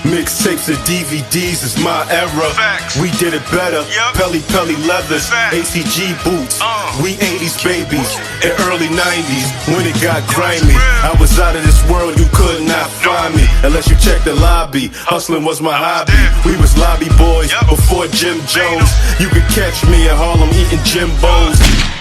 Mixtapes and DVDs is my era. Facts. We did it better. Yep. Pelly leathers, Facts. ACG boots. We 80s babies Woo. and early 90s when it got grimy. I was out of this world, you could not find me unless you check the lobby. Hustling was my hobby. We was lobby boys Yep. before Jim Jones. You could catch me in Harlem eating Jimbos.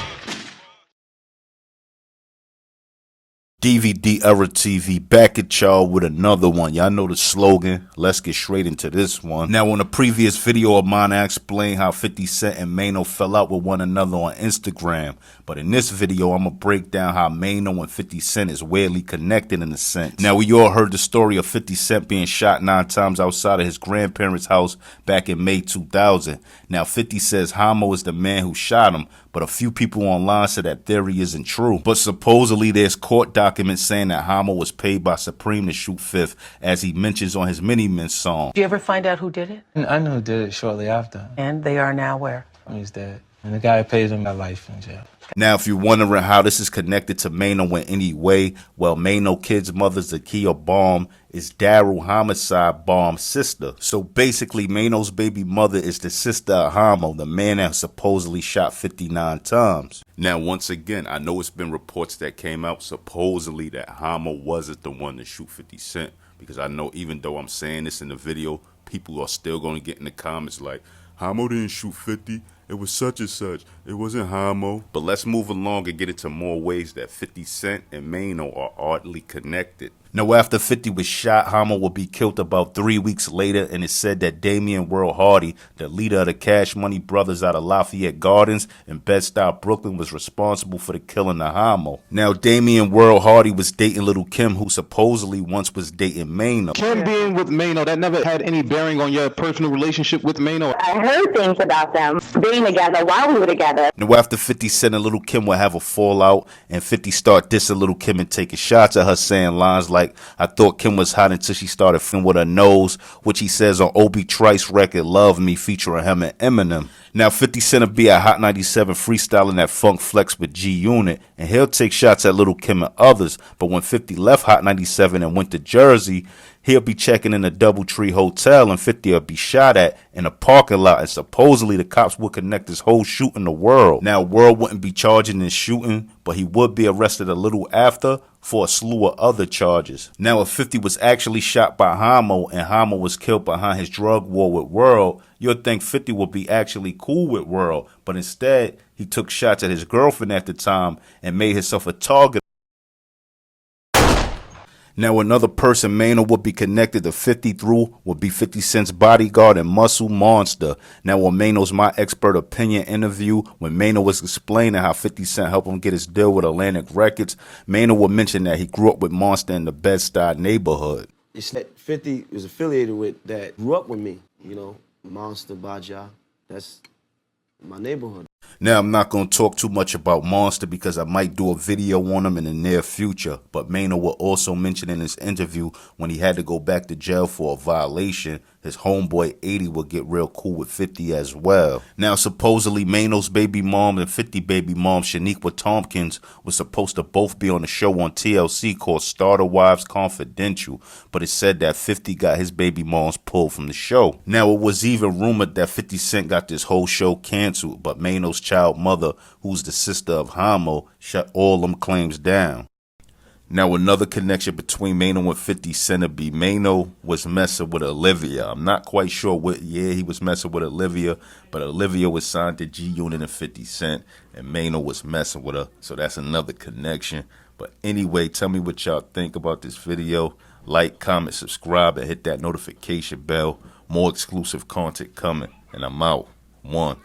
dvderatv back at y'all with another one. Y'all know the slogan. Let's get straight into this one. Now, on a previous video of mine, I explained how 50 Cent and Maino fell out with one another on Instagram. But in this video, I'm going to break down how Maino and 50 Cent is weirdly connected in a sense. Now, we all heard the story of 50 Cent being shot 9 times outside of his grandparents' house back in May 2000. Now, 50 says Homo is the man who shot him, but a few people online said that theory isn't true. But supposedly there's court documents saying that Homo was paid by Supreme to shoot Fifth, as he mentions on his Mini Men song. Did you ever find out who did it? I knew who did it shortly after. And they are now where? He's dead. And the guy who pays him got life in jail. Now, if you're wondering how this is connected to Maino in any way, well, Maino kid's mother, Zakia Baum, is Daryl Homicide Baum's sister. So basically, Maino's baby mother is the sister of Homo, the man that supposedly shot 59 times. Now, once again, I know it's been reports that came out supposedly that Homo wasn't the one to shoot 50 Cent, because I know even though I'm saying this in the video, people are still going to get in the comments like, Homo didn't shoot 50. It was such and such. It wasn't Homo. But let's move along and get into more ways that 50 Cent and Maino are oddly connected. Now, after 50 was shot, Homo would be killed about 3 weeks later, and it's said that Damian World Hardy, the leader of the Cash Money Brothers out of Lafayette Gardens in Bed-Stuy, Brooklyn, was responsible for the killing of Homo. Now, Damian World Hardy was dating Little Kim, who supposedly once was dating Maino. Kim being with Maino, that never had any bearing on your personal relationship with Maino? I heard things about them being together while we were together. Now, after 50 Cent and Little Kim would have a fallout, and 50 start dissing Little Kim and taking shots at her, saying lines like, I thought Kim was hot until she started filming with her nose, which he says on Obi Trice record Love Me featuring him and Eminem. Now, 50 Cent will be at Hot 97 freestyling that Funk Flex with G Unit, and he'll take shots at Little Kim and others, but when 50 left Hot 97 and went to Jersey, he'll be checking in the Doubletree Hotel, and 50 will be shot at in a parking lot, and supposedly the cops would connect this whole shooting in the World. Now, World wouldn't be charging this shooting, but he would be arrested a little after for a slew of other charges. Now, if 50 was actually shot by Homo and Homo was killed behind his drug war with World, you'd think 50 would be actually cool with World, but instead, he took shots at his girlfriend at the time and made himself a target. Now, another person Maino would be connected to 50 through would be 50 Cent's bodyguard and muscle Monster. Now, on Maino's My Expert Opinion interview, when Maino was explaining how 50 Cent helped him get his deal with Atlantic Records, Maino would mention that he grew up with Monster in the Bed-Stuy neighborhood. It's that 50 was affiliated with that grew up with me, you know, Monster, Baja. That's my neighborhood. Now, I'm not going to talk too much about Monster because I might do a video on him in the near future, but Maino will also mention in his interview when he had to go back to jail for a violation, his homeboy 80 would get real cool with 50 as well. Now, supposedly Maino's baby mom and 50 baby mom, Shaniqua Tompkins, was supposed to both be on the show on TLC called Starter Wives Confidential, but it said that 50 got his baby moms pulled from the show. Now, it was even rumored that 50 Cent got this whole show canceled, but Maino's child mother, who's the sister of Homo, shut all them claims down. Now, another connection between Maino and 50 Cent would be Maino was messing with Olivia. I'm not quite sure what year he was messing with Olivia, but Olivia was signed to G Unit and 50 Cent, and Maino was messing with her, so that's another connection. But anyway, tell me what y'all think about this video. Like, comment, subscribe, and hit that notification bell. More exclusive content coming, and I'm out. 1.